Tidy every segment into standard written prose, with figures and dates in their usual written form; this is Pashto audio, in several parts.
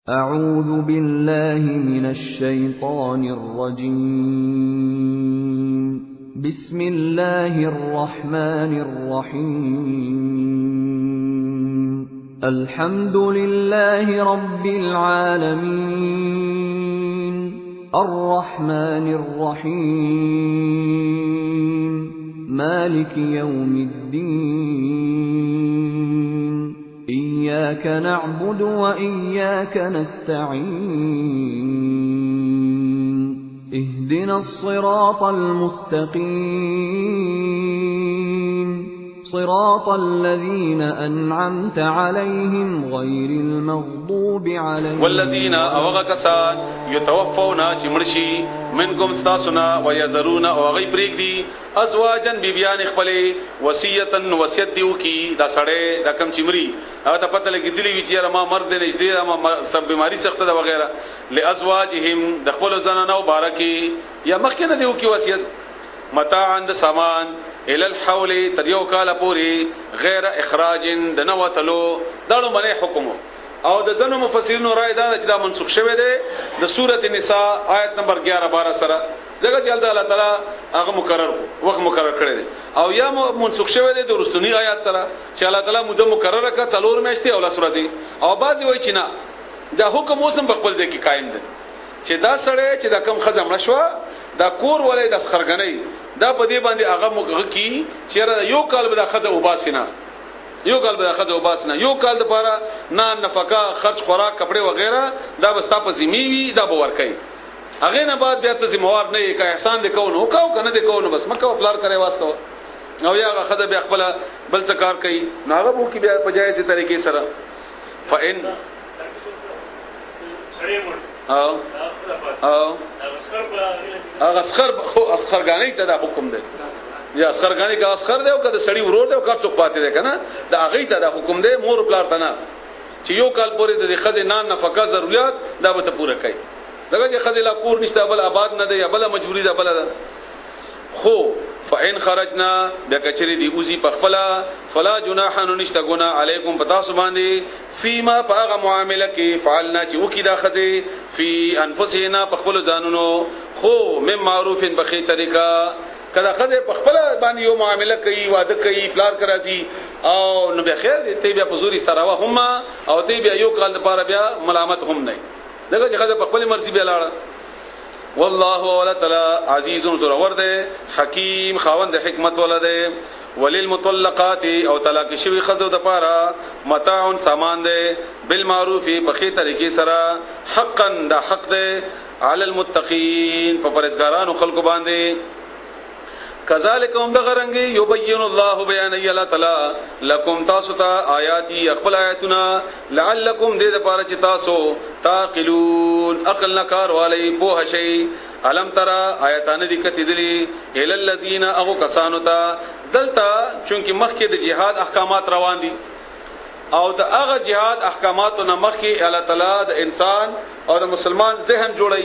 أعوذ بالله من الشيطان الرجيم. بسم الله الرحمن الرحيم. الحمد لله رب العالمين الرحمن الرحيم مالك يوم الدين إياك نعبد وإياك نستعين اهدنا الصراط المستقيم صراط الذين أنعمت عليهم غير المغضوب عليهم والذين أوغكسان يتوفون چمرشي منكم ستاسنا ويذرون وغي بريق ازواجا ببيان خپل وصیتا وصیت دیو کی دا سړی دا کم چمري هغه ته پته لګی دلی وی چې ما مرد نه نشدي ما سب بیماری سخت ده وغیرہ لازواجهم د خپل زنانو بارکی یا مخکنه دیو کی وصیت متاعا د سامان الى الحول تدیو کال پوری غیر اخراج د نوتلو داړو منه حکم او د ځنو مفسرینو رائے دا چې دا منسوخ شوه دی د سوره النساء آیت نمبر 11 12 سره ځکه چې الله تعالی هغه مقرر وخت مقرر کړی دی او یا منسوخ شوه دی د رستنی آیات سره چې الله تعالی مده مقرره کړه څلور میاشتې او لس ورځې او بعضی وایي چې نه دا حکم اوسم په خپل ځای کې قائم دی چې دا سړی چې دا کم خزم نشو دا کور ولې د خرګنۍ دا په دې باندې هغه مګه کی چې یو کال به د خزه وباسینه یو کال به خزه وباسنه یو کال د پاره نه نفقه خرج خوراک کپڑے وغیرہ دا بستا په زمي وي دا به ورکي هغه نه بعد بیا ته زموار نه کا احسان دې کوو نو کاو کنه دې کوو نو بس مکه پلار کرے واسطه او یا خزه بیا خپل بل څه کار کوي ناغه بو کی بیا په جایز طریقې سره فإن اسخرګانی ته دا حکم دی یا اسخرګانی کا اسخر دی او کده سړی ورور دی او کار څوک پاتې دی کنه دا هغه ته دا حکم دی مور پلار ته نه چې یو کال پورې د خزه نان نفقه ضرورت دا به ته پوره کوي دغه چې خزه لا کور نشته بل آباد نه دی یا بل مجبوری ده بل ده خو فإن خرجنا بکچری دی اوزی پخپلا فلا جناح نشتا گنا علیکم پتا سباندی فيما باغ معامله کې فعلنا چې وکي دا خزه فی انفسنا پخپل ځانونو خو من معروف بخی طریقہ کدا خزه پخپل باندې یو معامله کوي وعده کوي پلار کراسي او نو به خیر دې ته بیا پزوري سراوه هم او ته بیا یو کال لپاره بیا ملامت هم نه دغه چې خزه پخپل مرزي بیا لاړه والله تعالی عزیز ذو ده حکیم خاوند حکمت ولده وللمطلقات او طلاق شوی خزو د پاره متاع سامان ده بالمعروف په خې طریقې سره حقا دا حق ده علی المتقین په پرهیزګارانو خلکو باندې کذالک هم دغرنګي یبین الله بیان الله تعالی لکم تاسو ته آیاتی خپل آیاتنا لعلکم دې د پاره چې تاسو تعقلون عقل نکار والی په شی علم ترى آیاتان دي کتدلی ال الذین او کسانو ته دلتا چونکی مخکې د جهاد احکامات روان دي او د هغه جهاد احکاماتو نه مخکې الله تعالی د انسان او د مسلمان ذهن جوړي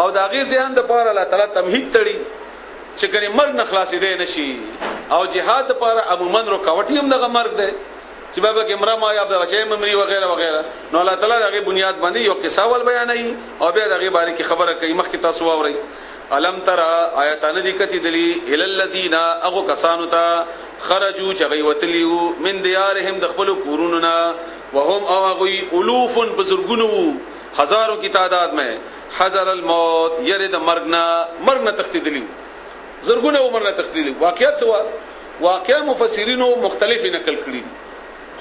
او د هغه ذهن د پاره الله تعالی تمهید تړي چې کني مرګ نه خلاصې دی نشي او جهاد لپاره عموما رکاوټ هم دغه مرګ دی چې بابا کې امرا ما یا د بچي ممري وغیرہ وغیرہ نو الله تعالی دغه بنیاد باندې یو قصه ول بیانوي او بیا دغه باره کې خبره کوي مخکې تاسو واوري علم ترى آیاتان دي کتی دلی ال الذین اغو کسانو ته خرجوا چغی وتلیو من دیارهم دخلوا کوروننا وهم اغوی الوف بزرگونو هزاروں کی تعداد میں حذر الموت يرد مرغنا تختیدلی زرګونه عمر نه تخدیل واقعیت سوا واقعا مفسرینو مختلف نقل کړي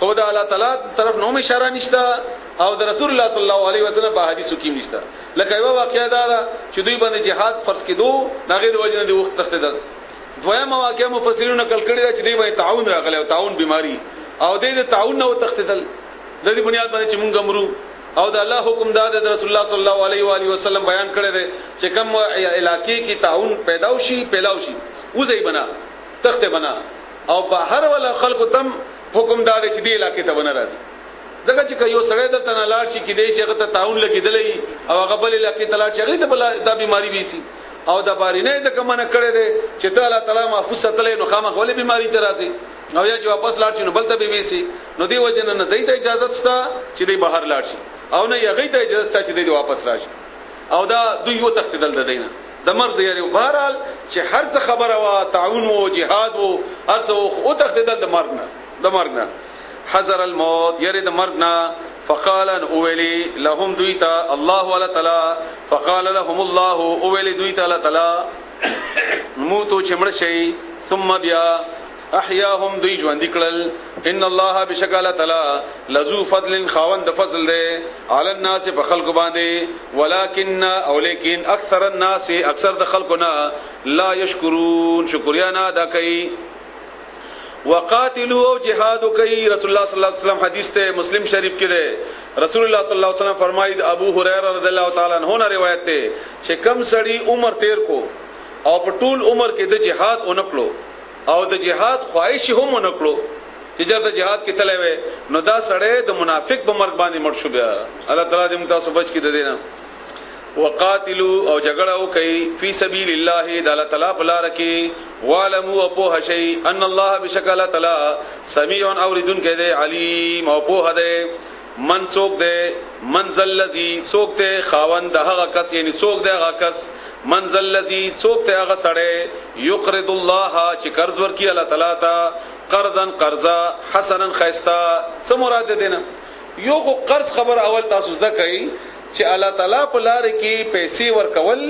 خو دا الله تعالی طرف نوم اشاره نشته او د رسول الله صلی الله علیه وسلم په حدیثو کې نشته لکه یو واقعیا دا چې دوی باندې jihad فرض کېدو ناغه د وجنه د وخت تخدیدل دویم واقعا مفسرینو نقل کړي چې دوی باندې تعاون راغلی او تعاون بیماری او د تعاون نو تخدیدل د دې بنیاد باندې چې مونږ مرو او د الله حکم داد د رسول الله صلی الله علیه و علیه وسلم بیان کړی دی چې کوم علاقې کې تعاون پیدا وشي وځي بنا تخت بنا او په هر ولا خلق تم حکم داد چې دی علاقې ته بنا راځي ځکه چې یو سړی دلته نه لاړ شي کې دی چې هغه ته تعاون لګیدلې او هغه بل علاقې ته لاړ شي هغه ته بل دا بیماری ویسي او د باري نه ځکه منه کړی دی چې ته الله تعالی محفوظ ستلې نو خامخ ولې بیماری ته راځي او یا چې واپس لاړ شي نو بل ته به ویسي نو دی وجنه نه دی ته اجازه شته چې دی بهر لاړ شي او نه یغی ته اجازه چې دوی واپس راشي او دا دوی و تختدل د دینه د مرګ دی یو بهرال چې هر څه خبره وا تعاون او جهاد او ارته او تختدل د مرګ نه حذر الموت يرد مرغنا فقال اولي لهم دويتا الله ولا تعالى فقال لهم الله اولي دويتا لا تعالى موتو چمړ شي ثم بیا احياهم دوی ژوند کړل ان الله بشکل تعالی لذو فضل خاوند فضل ده علی الناس په خلق باندې ولکن او لیکن اکثر الناس اکثر د خلقنا لا یشکرون شکریا نه ادا کوي وقاتلوا او جهاد کوي رسول الله صلی الله علیه وسلم حدیث ته مسلم شریف کې ده رسول الله صلی الله علیه وسلم فرمایي ابو هريره رضی الله تعالی عنہ نے روایت ده چې کم سړی عمر تیر کو او په ټول عمر کې د جهاد اونکلو او د جهاد خواهش هم اونکلو چې د جهاد کې تلې وي نو دا سړی د منافق په مرګ باندې مړ شو بیا الله تعالی دې متاسو بچ کې ده دینه وقاتلوا او جګړه وکي فی سبیل الله د الله تعالی په لار کې والمو او په شی ان الله بشکل تعالی سمیع اوریدون کې ده علیم او په ده من څوک ده منزل الذی څوک ده خاوند هغه کس یعنی څوک ده هغه کس منزل الذی څوک ده هغه سړی یقرض الله چې قرض ورکی الله تعالی ته قرضا قرضا حسنا خیستا څه مراد ده نه یو قرض خبر اول تاسو زده کوي چې الله تعالی په لار کې پیسې ورکول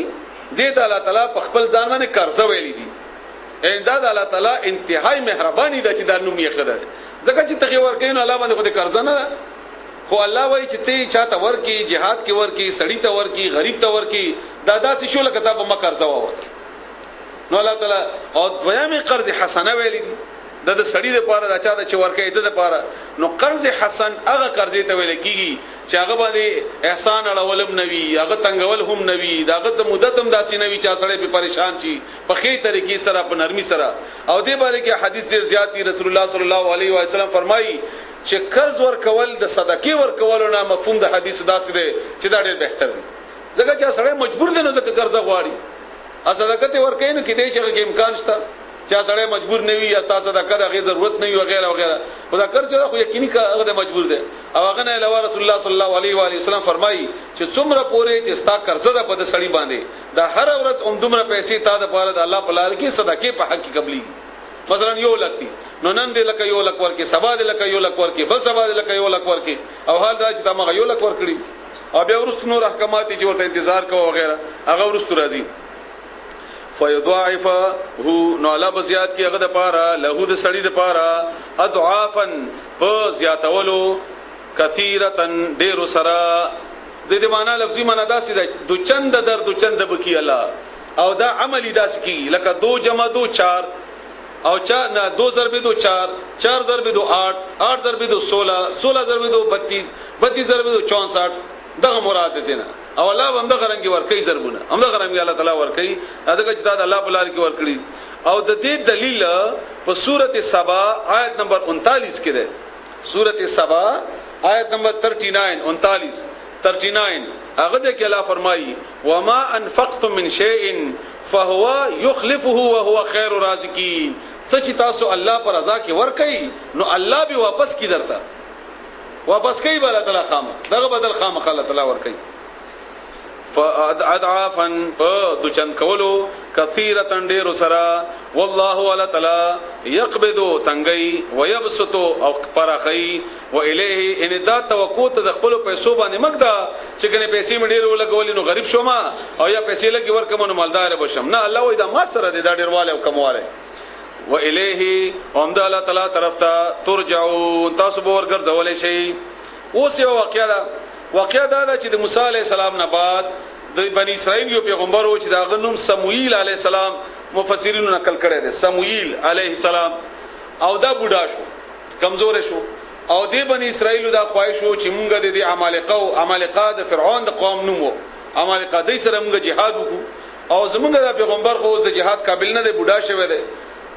دې د الله تعالی په خپل ځان باندې قرض ویلي دي انداد الله تعالی انتهائی مهرباني ده چې دا نوم یې خدای ځکه چې تخي ورکین الله باندې خو دې قرض نه خو الله وایي چې ته چاته ورکی jihad کې ورکی سړی ته ورکی غریب ته ورکی دادا چې شو لکه تاسو ما قرض وخت نو الله تعالی او دویمه قرض حسنه ویلي دي د سړی د پاره د چا د چې ورکې د پاره نو قرض حسن هغه قرض ته ویل کیږي چې هغه باندې احسان اړولم نوي هغه تنگول هم نوي داغه څه مدت هم داسې نوي چې سړی به پریشان شي په خې طریقې سره په نرمي سره او دې باندې کې حدیث ډیر زیات دي رسول الله صلی الله علیه و سلم فرمایي چې قرض ورکول د صدقې ورکول نه مفهوم د حدیث داسې دی چې دا ډیر بهتر دی ځکه چې سړی مجبور دی نو ځکه قرض غواړي ا صدقه ته ورکې نه کې دې چې امکان شته چا سړی مجبور نه وي یا تاسو صدقه د غیر ضرورت نه وي وغیرہ وغیرہ خدا قرض خو یقیني هغه مجبور دی او هغه نه علاوه رسول الله صلی الله علیه و علیه وسلم فرمایي چې څومره پورې چې ستا قرض ده په د سړی باندې دا هر ورځ دومره پیسې تا د پاره د الله په لار کې صدقې په حق کې قبلي مثلا یو لکتی نو نن دې لکه یو لک ورکې سبا دې لکه یو لک ورکې بل سبا دې لکه یو لک ورکې او حال دا چې تا مغه یو لک ورکړي او بیا ورست نور احکامات چې ورته انتظار کوو وغیرہ هغه ورست راځي فیضاعفه نو الله بزیات کی هغه د پاره له د سړی د پاره اضعافا په زیاتولو کثیرتن ډیر سرا د دې معنا لفظي معنا داسې ده دو چند در دو چند بکی الله او دا عملی داس کی لکه 2 + 2 4 او 4 نه 2 ضرب 2 4 4 ضرب 2 8 8 ضرب 2 16 16 ضرب 2 32 32 ضرب 2 64 دغه مراد دي نه او الله هم دغه رنګ ورکي ضربونه هم دغه رنګ الله تعالی ورکي دغه چې دا الله په لار کې ورکړي او د دې دلیل په سورته سبا آیت نمبر 39 کې ده سورته سبا آیت نمبر 39 هغه کې الله فرمایي وما انفقتم من شيء فهو يخلفه وهو خير الرازقين سچ تاسو الله پر رضا کې ورکي نو الله به واپس کی درته واپس کوي بل تعالی خامه دغه بدل خامه الله تعالی ورکي فاضعافا دچن کولو کثیرتن ډیر سرا والله ولا تعالی يقبض تنگي ويبسط او پرخي والیه ان دا توقع ته خپل پیسو باندې مګدا چې کنه پیسې مډیر ولګول نو غریب شوم او یا پیسې لګي ورکم نو مالدار بشم نه الله وای دا ما سره دا ډیرواله او کمواله والیه اومد الله تعالی طرف ته ترجعون تاسو به ورګرځولې شي اوس یو واقعیا دا چې د موسی علی السلام نه بعد د بنی اسرائیل یو پیغمبر و چې دا غنوم سموئیل علی السلام مفسرینو نقل کړي دي سموئیل علیه السلام او دا بوډا شو کمزور شو او د بنی اسرائیل دا خواهش وو چې مونږ د عمالقه د فرعون د قوم نومو عمالقه د سره مونږ جهاد وکړو او زمونږ د پیغمبر خو د جهاد قابل نه دی بوډا شوی دی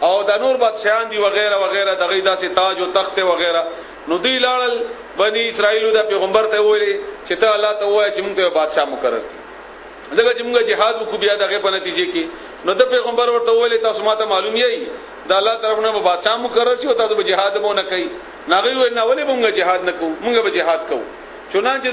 او دا نور بادشاہان دي وغیرہ وغیرہ دغه داسې تاج او تخت وغیرہ نو دی لاړل بنی اسرائیل د پیغمبر ته ویلي چې ته الله ته وایي چې موږ ته بادشاہ مقرر کړي ځکه چې موږ جهاد وکړو بیا دغه په نتیجه کې نو د پیغمبر ورته ویلي تاسو ماته معلوم یې د الله طرف نه بادشاہ مقرر شي او تاسو به جهاد مو نه کوي ناغي ویل نه ولې موږ جهاد نه کوو موږ به جهاد کوو چنانچه